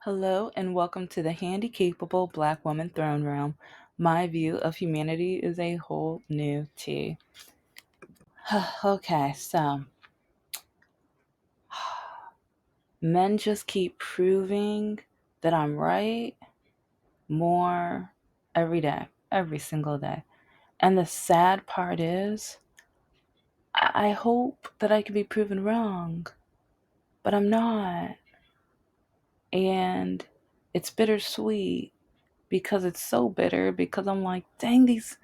Hello and welcome to the Handicapable Black Woman Throne Room. My view of humanity is a whole new tea. Okay, so men just keep proving that I'm right more every day, every single day. And the sad part is, I hope that I can be proven wrong, but I'm not. And it's bittersweet because it's so bitter because I'm like, dang, these,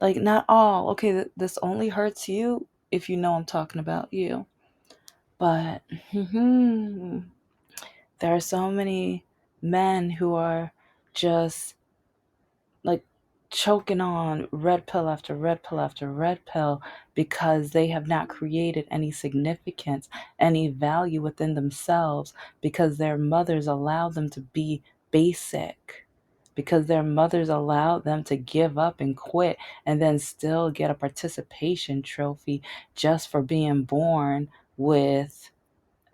like, not all. Okay, this only hurts you if you know I'm talking about you. But there are so many men who are just like choking on red pill after red pill after red pill because they have not created any significance, any value within themselves because their mothers allowed them to be basic, because their mothers allowed them to give up and quit and then still get a participation trophy just for being born with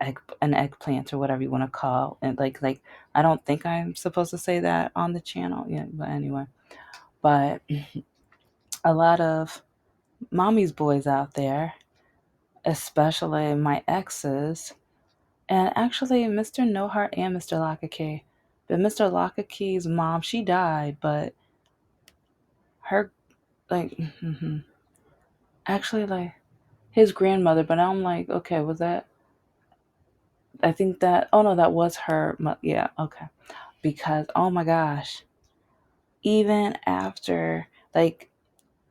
an eggplant or whatever you want to call it. Like I don't think I'm supposed to say that on the channel. Yeah, but anyway. But a lot of mommy's boys out there, especially my exes, and actually Mr. No Heart and Mr. Lockakey. But Mr. Lockakey's mom, she died, but her, like, actually, like, his grandmother, but I'm like, okay, was that, I think that, oh no, that was her, yeah, okay. Because, oh my gosh, even after, like,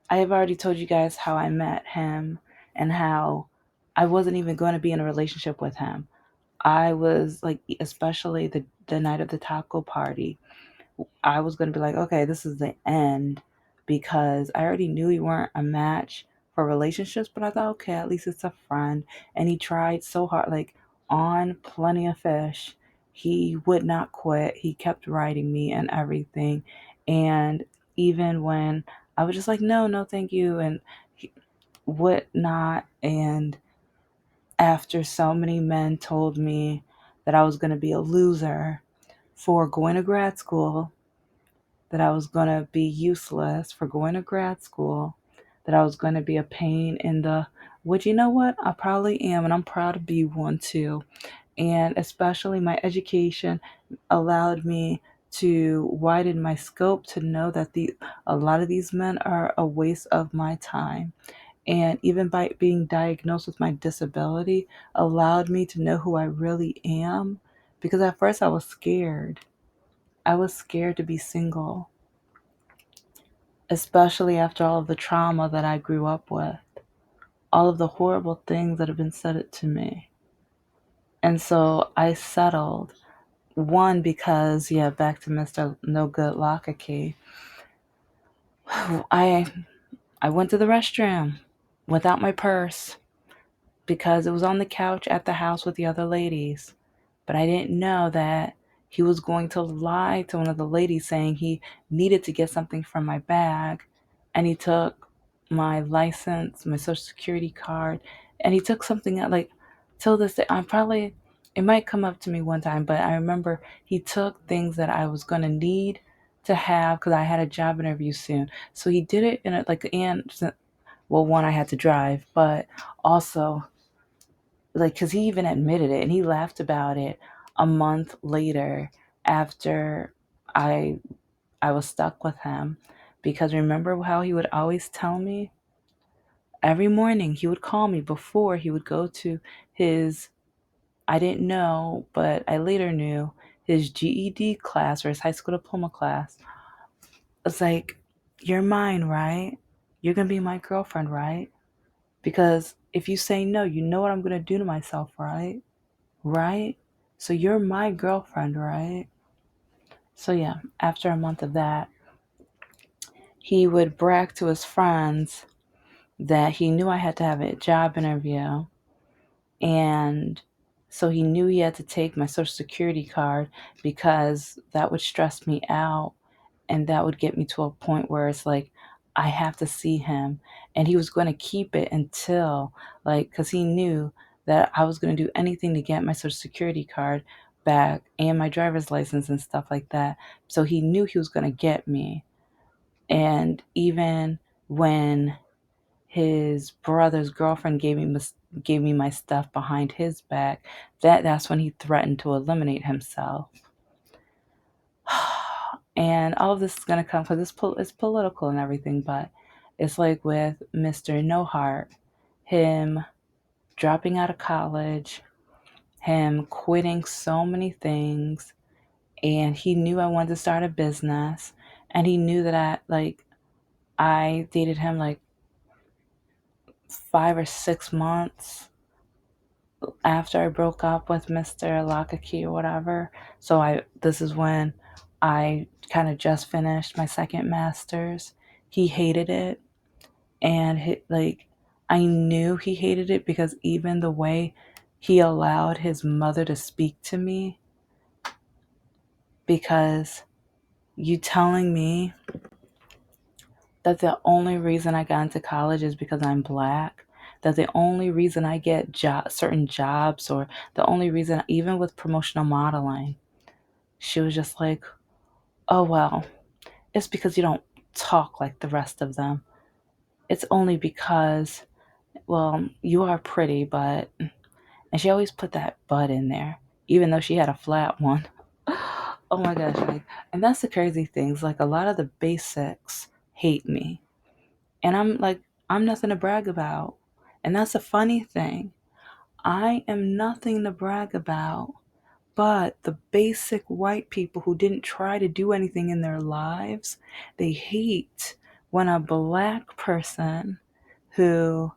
I have already told you guys how I met him and how I wasn't even going to be in a relationship with him. I was like, especially the night of the taco party, I was going to be like, okay, this is the end because I already knew we weren't a match for relationships, but I thought, okay, at least it's a friend. And he tried so hard, like on Plenty of Fish. He would not quit. He kept writing me and everything. And even when I was just like, no, no, thank you, and whatnot. And after so many men told me that I was going to be a loser for going to grad school, that I was going to be useless for going to grad school, that I was going to be a pain in the, which, you know what, I probably am, and I'm proud to be one too. And especially my education allowed me to widen my scope to know that a lot of these men are a waste of my time. And even by being diagnosed with my disability allowed me to know who I really am, because at first I was scared. I was scared to be single, especially after all of the trauma that I grew up with, all of the horrible things that have been said to me. And so I settled. One, because, yeah, back to Mr. No Good Lockakey. I I went to the restroom without my purse because it was on the couch at the house with the other ladies. But I didn't know that he was going to lie to one of the ladies saying he needed to get something from my bag. And he took my license, my social security card, and he took something out, like, till this day. It might come up to me one time, but I remember he took things that I was going to need to have because I had a job interview soon. So he did it in a, like, and, well, one, I had to drive, but also, like, because he even admitted it and he laughed about it a month later after I I was stuck with him. Because remember how he would always tell me every morning, he would call me before he would go to his, I didn't know, but I later knew, his GED class or his high school diploma class. It's like, you're mine, right? You're going to be my girlfriend, right? Because if you say no, you know what I'm going to do to myself, right? Right? So you're my girlfriend, right? So yeah, after a month of that, he would brag to his friends that he knew I had to have a job interview. And so he knew he had to take my social security card because that would stress me out and that would get me to a point where it's like, I have to see him. And he was going to keep it until, like, because he knew that I was going to do anything to get my social security card. back and my driver's license and stuff like that. So he knew he was going to get me. And even when his brother's girlfriend gave me my stuff behind his back, that's when he threatened to eliminate himself. And all of this is going to come because it's political and everything, but it's like with Mr. No Heart, him dropping out of college, him quitting so many things, and he knew I wanted to start a business, and he knew that I dated him like 5 or 6 months after I broke up with Mr. Lakaki or whatever. So this is when I kind of just finished my second master's. He hated it, and I knew he hated it because even the way he allowed his mother to speak to me, because you telling me that the only reason I got into college is because I'm black, that the only reason I get certain jobs, or the only reason, even with promotional modeling, she was just like, oh, well, it's because you don't talk like the rest of them. It's only because, well, you are pretty, but, and she always put that but in there, even though she had a flat one. Oh my gosh. And that's the crazy things. Like, a lot of the basics hate me. And I'm nothing to brag about. And that's a funny thing. I am nothing to brag about. But the basic white people who didn't try to do anything in their lives, they hate when a black person who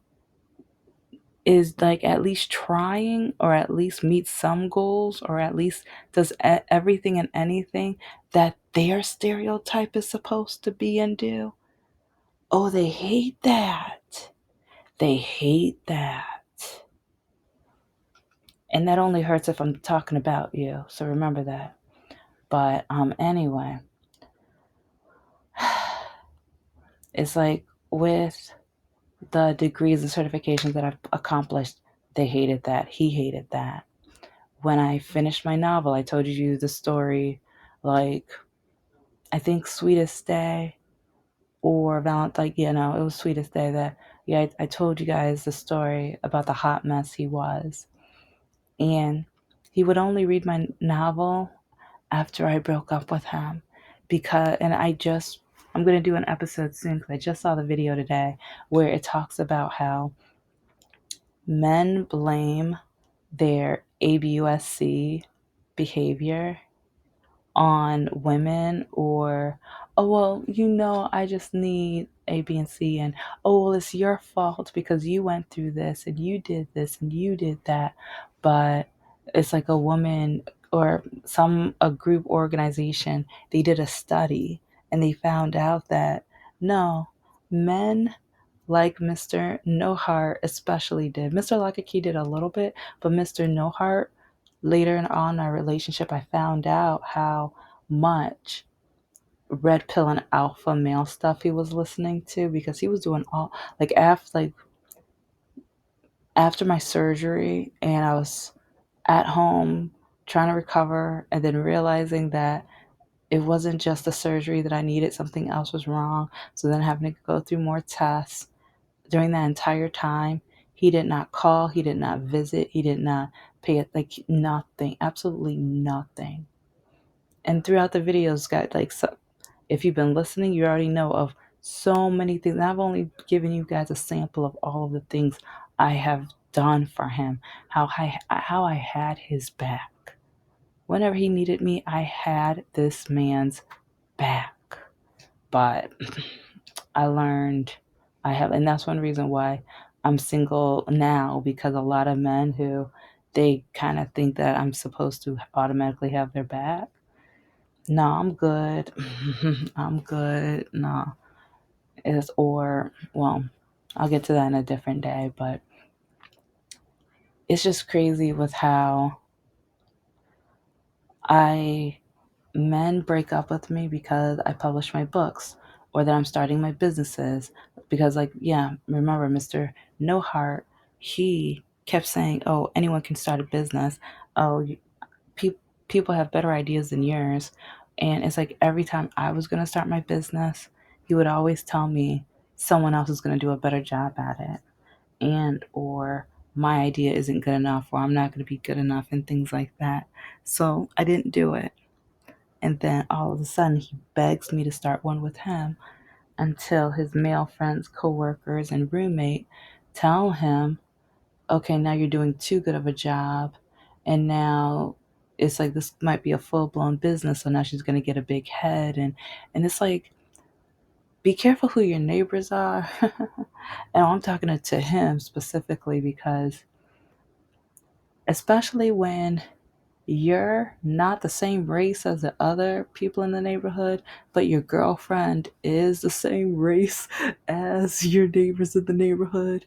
is like at least trying, or at least meets some goals, or at least does everything and anything that their stereotype is supposed to be and do. Oh, they hate that. They hate that. And that only hurts if I'm talking about you. So remember that. But anyway, it's like with the degrees and certifications that I've accomplished, they hated that. He hated that. When I finished my novel, I told you the story, like, I think Sweetest Day or Valentine, like, it was Sweetest Day that, yeah, I told you guys the story about the hot mess he was. And he would only read my novel after I broke up with him, and I'm going to do an episode soon because I just saw the video today where it talks about how men blame their ABUSC behavior on women, or, oh, well, I just need A, B, and C, and, oh, well, it's your fault because you went through this and you did this and you did that. But it's like a woman or a group organization, they did a study and they found out that no, men like Mr. No Heart especially did. Mr. Lakaki did a little bit, but Mr. No Heart, later on in our relationship, I found out how much red pill and alpha male stuff he was listening to, because he was doing all, after my surgery, and I was at home trying to recover, and then realizing that it wasn't just the surgery that I needed, something else was wrong. So then having to go through more tests. During that entire time, he did not call, he did not visit, he did not pay it, like, nothing, absolutely nothing. And throughout the videos, guys, if you've been listening, you already know of so many things. And I've only given you guys a sample of all of the things I have done for him. How I had his back. Whenever he needed me, I had this man's back. But I learned and that's one reason why I'm single now, because a lot of men who, they kind of think that I'm supposed to automatically have their back. No, I'm good. I'm good. No. Well, I'll get to that in a different day, but it's just crazy with how men break up with me because I publish my books, or that I'm starting my businesses. Because, remember Mr. No Heart, he kept saying, oh, anyone can start a business. Oh, people have better ideas than yours. And it's like every time I was going to start my business, he would always tell me someone else is going to do a better job at it, and or my idea isn't good enough, or I'm not going to be good enough, and things like that. So I didn't do it. And then all of a sudden, he begs me to start one with him until his male friends, coworkers, and roommate tell him, okay, now you're doing too good of a job. And now it's like this might be a full blown business. So now she's going to get a big head. And it's like, be careful who your neighbors are. And I'm talking to him specifically because, especially when you're not the same race as the other people in the neighborhood, but your girlfriend is the same race as your neighbors in the neighborhood.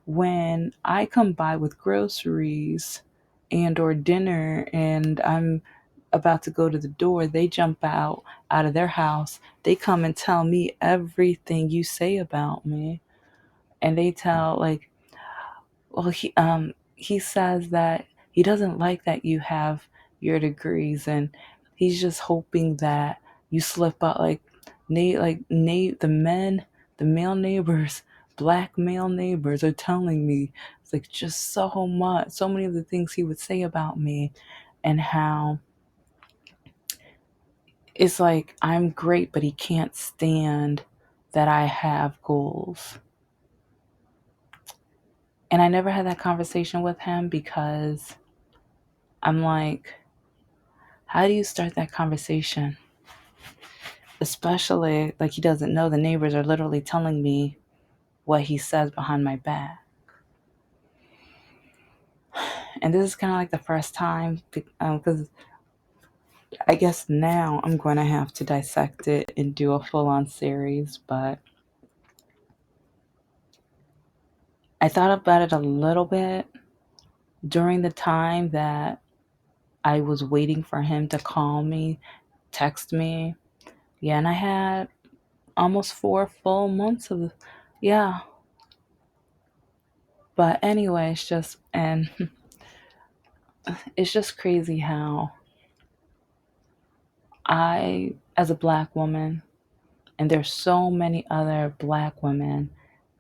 When I come by with groceries and or dinner and I'm about to go to the door, they jump out of their house. They come and tell me everything you say about me. And they tell like, well, he says that he doesn't like that you have your degrees, and he's just hoping that you slip out. The male neighbors, black male neighbors are telling me it's like just so many of the things he would say about me, and how it's like I'm great, but he can't stand that I have goals. And I never had that conversation with him because I'm like, how do you start that conversation? Especially like he doesn't know the neighbors are literally telling me what he says behind my back. And this is kind of like the first time because I guess now I'm going to have to dissect it and do a full on series. But I thought about it a little bit during the time that I was waiting for him to call me, text me. Yeah, and I had almost 4 full months of, yeah. But anyway, it's just crazy how as a black woman, and there's so many other black women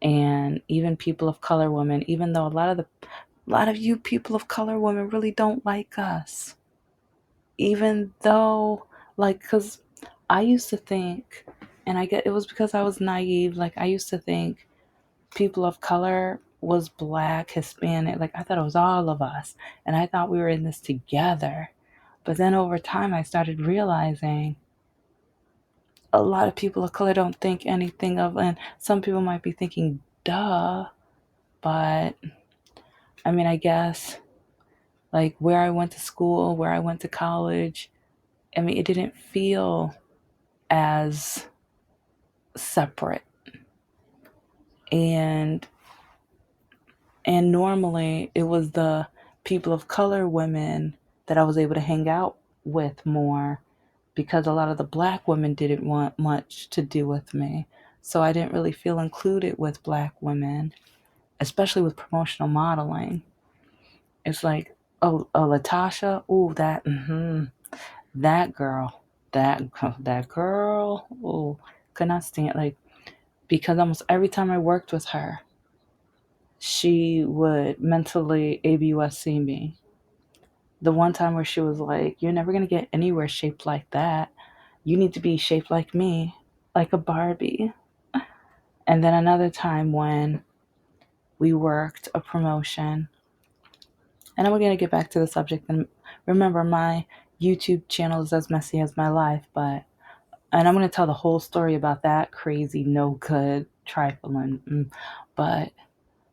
and even people of color women, even though a lot of you people of color women really don't like us. Even though, like, because I used to think, and I get it was because I was naive, like, I used to think people of color was black, Hispanic. Like I thought it was all of us. And I thought we were in this together. But then over time, I started realizing a lot of people of color don't think anything of, and some people might be thinking, duh. But I mean, I guess like where I went to school, where I went to college, I mean, it didn't feel as separate. And normally it was the people of color women that I was able to hang out with more because a lot of the black women didn't want much to do with me. So I didn't really feel included with black women, especially with promotional modeling. It's like, oh, Latasha, ooh, that girl, that that girl, ooh, could not stand like because almost every time I worked with her, she would mentally ABUSC me. The one time where she was like, "You're never gonna get anywhere shaped like that. You need to be shaped like me, like a Barbie." And then another time when we worked a promotion, and I'm gonna get back to the subject. And remember, my YouTube channel is as messy as my life, and I'm gonna tell the whole story about that crazy, no good, trifling. But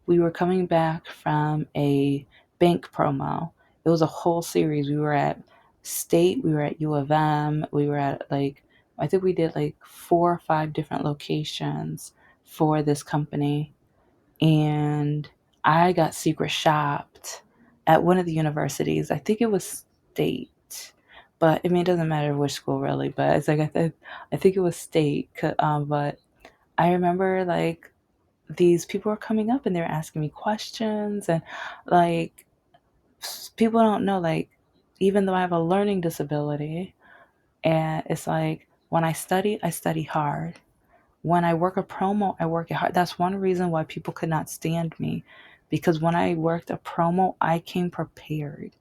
we were coming back from a bank promo. It was a whole series. We were at State, we were at U of M, we were at like, I think we did like 4 or 5 different locations for this company. And I got secret shopped at one of the universities. I think it was State. But I mean, it doesn't matter which school really, but it's like I think it was State. But I remember like these people were coming up and they were asking me questions, and like people don't know, like even though I have a learning disability. And it's like when I study hard. When I work a promo, I work it hard. That's one reason why people could not stand me, because when I worked a promo, I came prepared.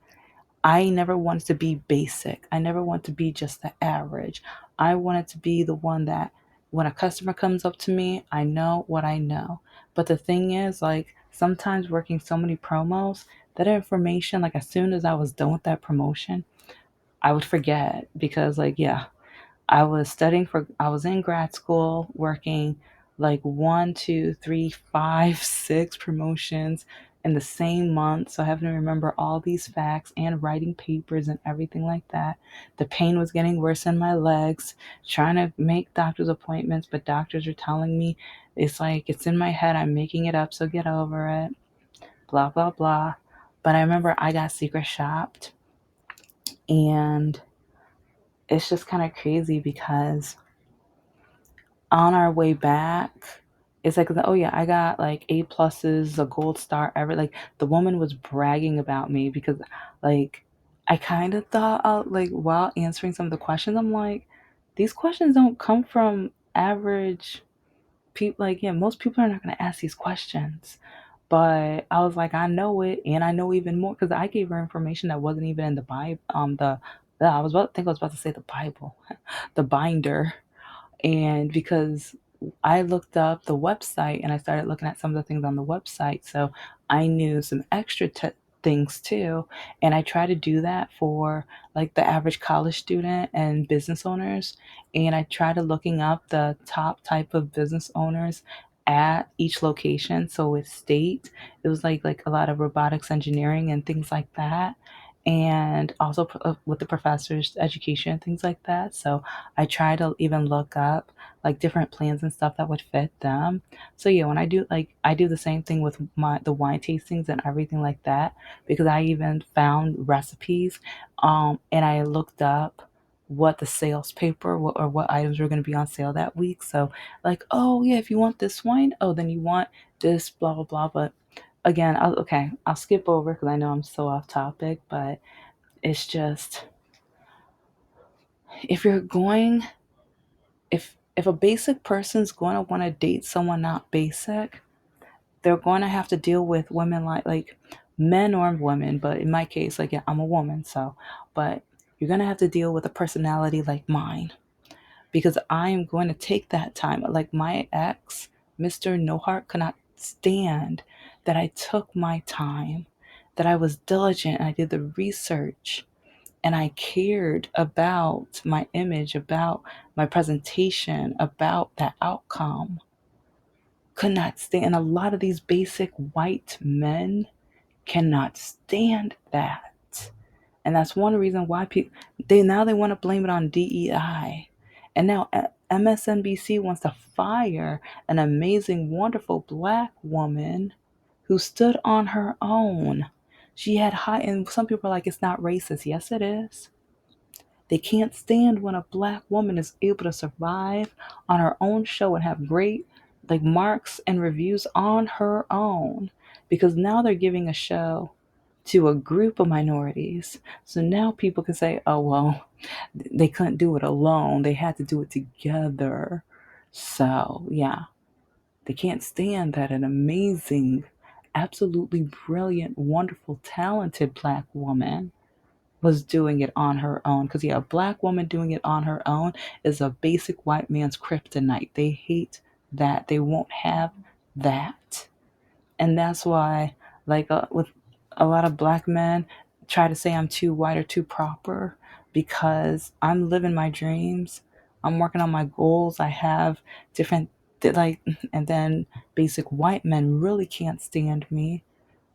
I never wanted to be basic. I never wanted to be just the average. I wanted to be the one that when a customer comes up to me, I know what I know. But the thing is, like, sometimes working so many promos, that information, like, as soon as I was done with that promotion, I would forget because, like, yeah, I was in grad school working like one, two, three, five, six promotions in the same month. So having to remember all these facts and writing papers and everything like that. The pain was getting worse in my legs, trying to make doctor's appointments, but doctors are telling me it's like it's in my head, I'm making it up, so get over it, blah, blah, blah. But I remember I got secret shopped, and it's just kind of crazy because on our way back, it's like, oh yeah, I got like A pluses, a gold star, ever. Like the woman was bragging about me because, like, I kind of thought out like while answering some of the questions, I'm like, these questions don't come from average people. Like, yeah, most people are not going to ask these questions. But I was like, I know it, and I know even more because I gave her information that wasn't even in the Bible. I was about, I think I was about to say the Bible, the binder. And because I looked up the website and I started looking at some of the things on the website, so I knew some extra things too. And I try to do that for like the average college student and business owners. And I try to looking up the top type of business owners at each location. So with state, it was like a lot of robotics engineering and things like that. And also with the professors, education, things like that. So I try to even look up like different plans and stuff that would fit them. So yeah, when I do like I do the same thing with the wine tastings and everything like that because I even found recipes and I looked up what the sales paper or what items were going to be on sale that week. So like, oh yeah, if you want this wine, oh then you want this blah blah blah. But again, I'll skip over because I know I'm so off topic, but it's just if you're going if a basic person's going to want to date someone not basic, they're going to have to deal with women like men or women, but in my case, like yeah, I'm a woman, so but you're going to have to deal with a personality like mine because I am going to take that time. Like my ex, Mr. No Heart, could not stand that I took my time, that I was diligent, and I did the research and I cared about my image, about my presentation, about that outcome. Could not stand. And a lot of these basic white men cannot stand that. And that's one reason why people they want to blame it on DEI. And now MSNBC wants to fire an amazing, wonderful black woman who stood on her own. She had high, and some people are like, it's not racist. Yes, it is. They can't stand when a black woman is able to survive on her own show and have great like marks and reviews on her own because now they're giving a show to a group of minorities. So now people can say, oh, well, they couldn't do it alone. They had to do it together. So, yeah, they can't stand that an amazing, absolutely brilliant, wonderful, talented black woman was doing it on her own. Because, yeah, a black woman doing it on her own is a basic white man's kryptonite. They hate that. They won't have that. And that's why, like, with a lot of black men, try to say I'm too white or too proper because I'm living my dreams. I'm working on my goals. I have different, like, and then basic white men really can't stand me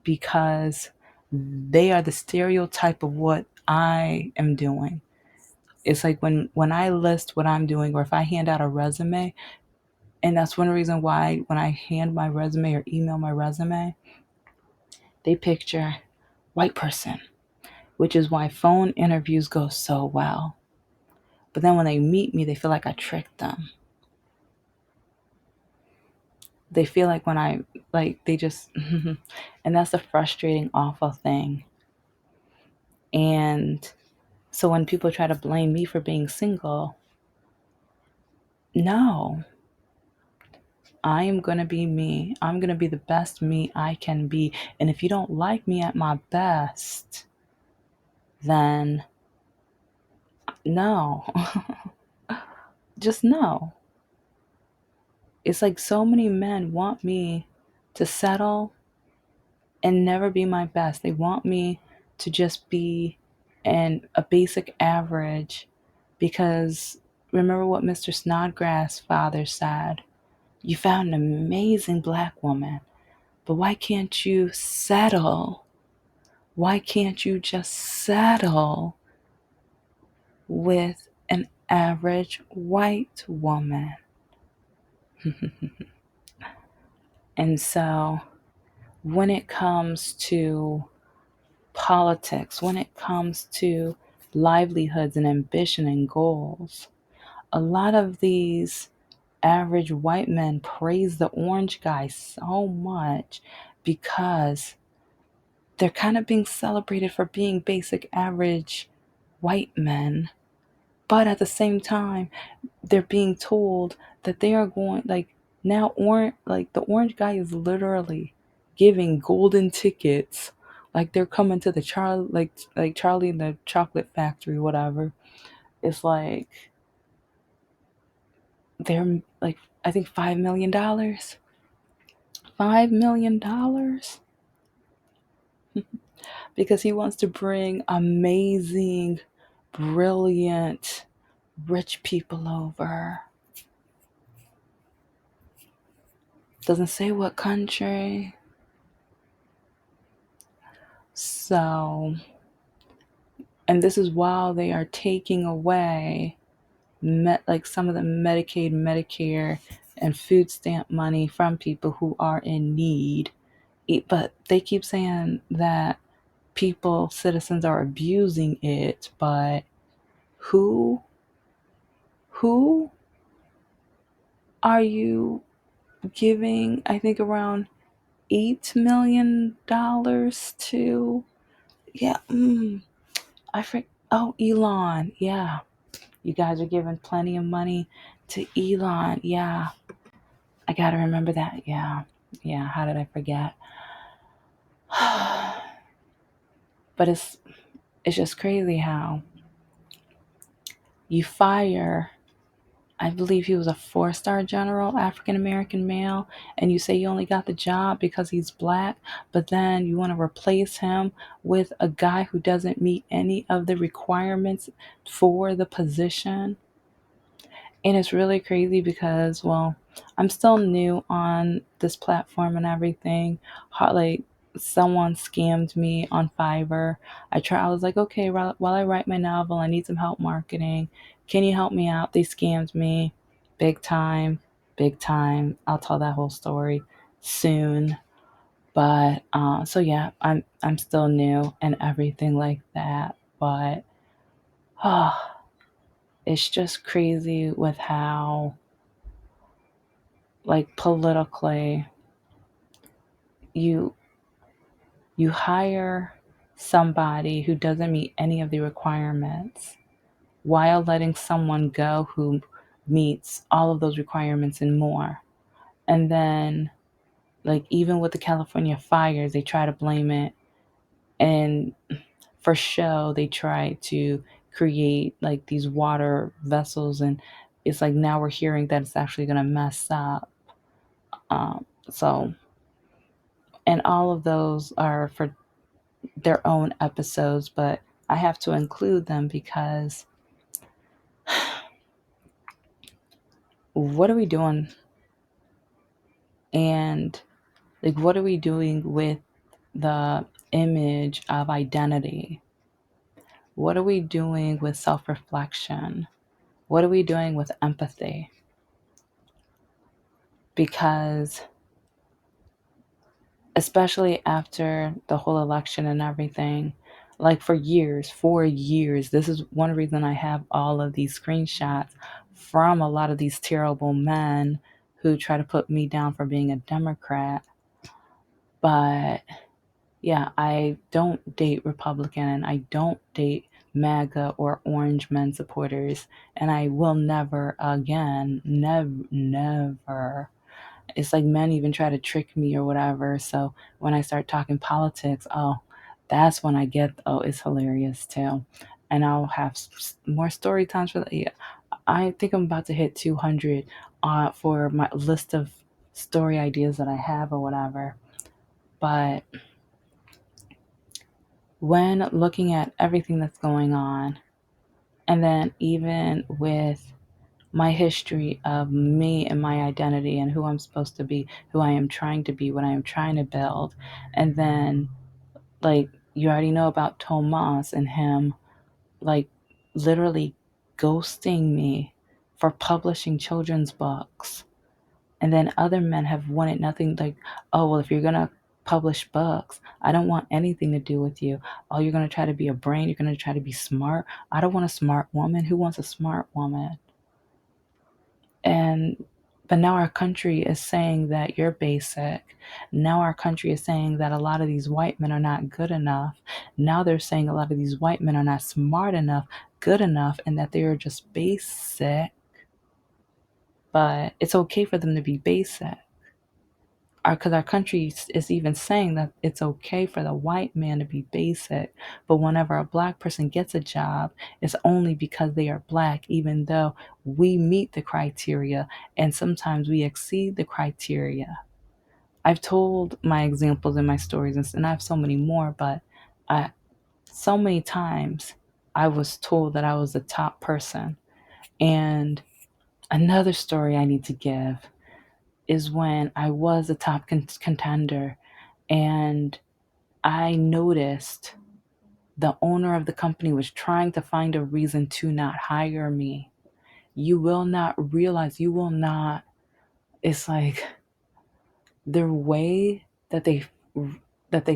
because they are the stereotype of what I am doing. It's like when I list what I'm doing, or if I hand out a resume, and that's one reason why when I hand my resume or email my resume, they picture white person, which is why phone interviews go so well. But then when they meet me, they feel like I tricked them. They feel like when I like they just and that's the frustrating awful thing. And so when people try to blame me for being single, no, I am going to be me. I'm going to be the best me I can be. And if you don't like me at my best, then no, just no. It's like so many men want me to settle and never be my best. They want me to just be a basic average because remember what Mr. Snodgrass' father said. You found an amazing black woman, but why can't you settle? Why can't you just settle with an average white woman? And so when it comes to politics, when it comes to livelihoods and ambition and goals, a lot of these average white men praise the orange guy so much because they're kind of being celebrated for being basic average white men. But at the same time, they're being told that they are going like now orange like the orange guy is literally giving golden tickets like they're coming to the Charlie in the Chocolate Factory, whatever. It's like they're like I think $5 million. $5 million because he wants to bring amazing, brilliant, rich people over. Doesn't say what country. So, and this is while they are taking away like some of the Medicaid, Medicare, and food stamp money from people who are in need. But they keep saying that citizens are abusing it, but who who are you giving, I think, around $8 million to? Yeah, I forget. Oh, Elon. Yeah, you guys are giving plenty of money to Elon. Yeah, I gotta remember that. Yeah, yeah. How did I forget? But it's just crazy how you fire. I believe he was a 4-star general, African American male, and you say you only got the job because he's black, but then you want to replace him with a guy who doesn't meet any of the requirements for the position. And it's really crazy because, well, I'm still new on this platform and everything. Like, someone scammed me on Fiverr. I was like, okay, while I write my novel, I need some help marketing. Can you help me out? They scammed me big time, big time. I'll tell that whole story soon. But so yeah, I'm still new and everything like that. But it's just crazy with how like politically you you hire somebody who doesn't meet any of the requirements while letting someone go who meets all of those requirements and more. And then like even with the California fires, they try to blame it, and for show they try to create like these water vessels, and it's like now we're hearing that it's actually going to mess up. So and all of those are for their own episodes, but I have to include them because what are we doing? And like, what are we doing with the image of identity? What are we doing with self reflection? What are we doing with empathy? Because especially after the whole election and everything, like for years, 4 years, this is one reason I have all of these screenshots from a lot of these terrible men who try to put me down for being a Democrat. But Yeah, I don't date Republican and I don't date MAGA or Orange Men supporters, and I will never again. Never. It's like men even try to trick me or whatever. So when I start talking politics, oh, that's when I get, oh, it's hilarious too. And I'll have more story times for that. Yeah, I think I'm about to hit 200 for my list of story ideas that I have or whatever. But when looking at everything that's going on, and then even with my history of me and my identity and who I'm supposed to be, who I am trying to be, what I am trying to build. And then, like, you already know about Tomas and him, like, literally ghosting me for publishing children's books. And then other men have wanted nothing like, oh, well, if you're going to publish books, I don't want anything to do with you. Oh, you're going to try to be a brain. You're going to try to be smart. I don't want a smart woman. Who wants a smart woman? And but now our country is saying that you're basic. Now our country is saying that a lot of these white men are not good enough. Now they're saying a lot of these white men are not smart enough, good enough, and that they are just basic. But it's okay for them to be basic. Because our country is even saying that it's okay for the white man to be basic, but whenever a black person gets a job, it's only because they are black, even though we meet the criteria and sometimes we exceed the criteria. I've told my examples in my stories, and I have so many more, but I, so many times I was told that I was the top person. And another story I need to give is when I was a top contender and I noticed the owner of the company was trying to find a reason to not hire me. You will not realize, you will not, it's like their way that they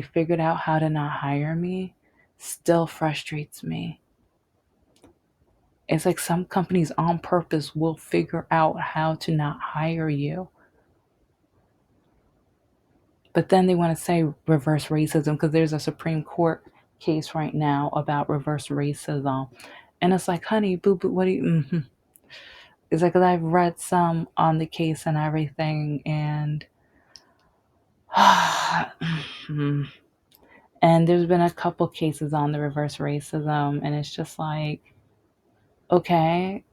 figured out how to not hire me still frustrates me. It's like some companies on purpose will figure out how to not hire you. But then they want to say reverse racism because there's a Supreme Court case right now about reverse racism. And it's like, honey, boo boo, what do you. It's like, 'cause I've read some on the case and everything, and. And there's been a couple cases on the reverse racism, and it's just like, okay,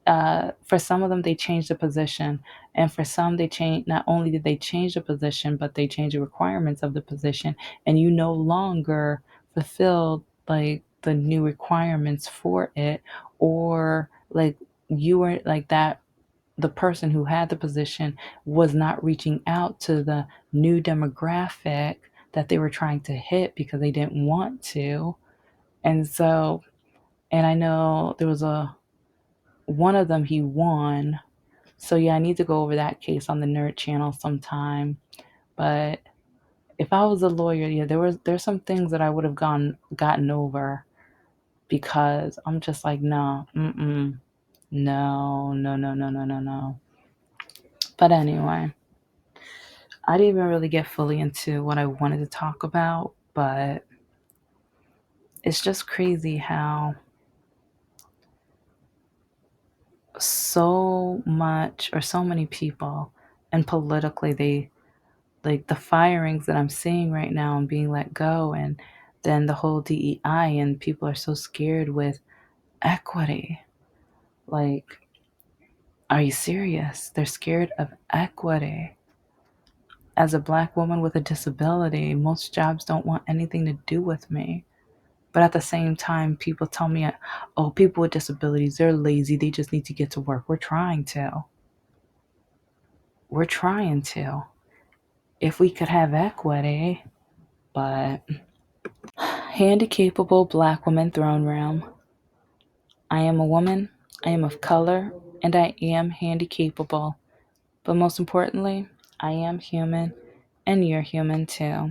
for some of them, they changed the position. And for some, they changed, not only did they change the position, but they changed the requirements of the position. And you no longer fulfilled like the new requirements for it, or like you were like that. The person who had the position was not reaching out to the new demographic that they were trying to hit because they didn't want to. And so, and I know there was a one of them he won. So yeah, I need to go over that case on the Nerd Channel sometime. But if I was a lawyer, yeah, there's some things that I would have gotten over because I'm just like, no, no, no, no, no, no, no, no. But anyway, I didn't even really get fully into what I wanted to talk about, but it's just crazy how so much or so many people and politically they like the firings that I'm seeing right now and being let go, and then the whole DEI, and people are so scared with equity. Like, are you serious? They're scared of equity. As a black woman with a disability, most jobs don't want anything to do with me. But at the same time, people tell me, oh, people with disabilities, they're lazy. They just need to get to work. We're trying to. We're trying to. If we could have equity, but handicapable black woman throne room. I am a woman, I am of color, and I am handicapable. But most importantly, I am human, and you're human too.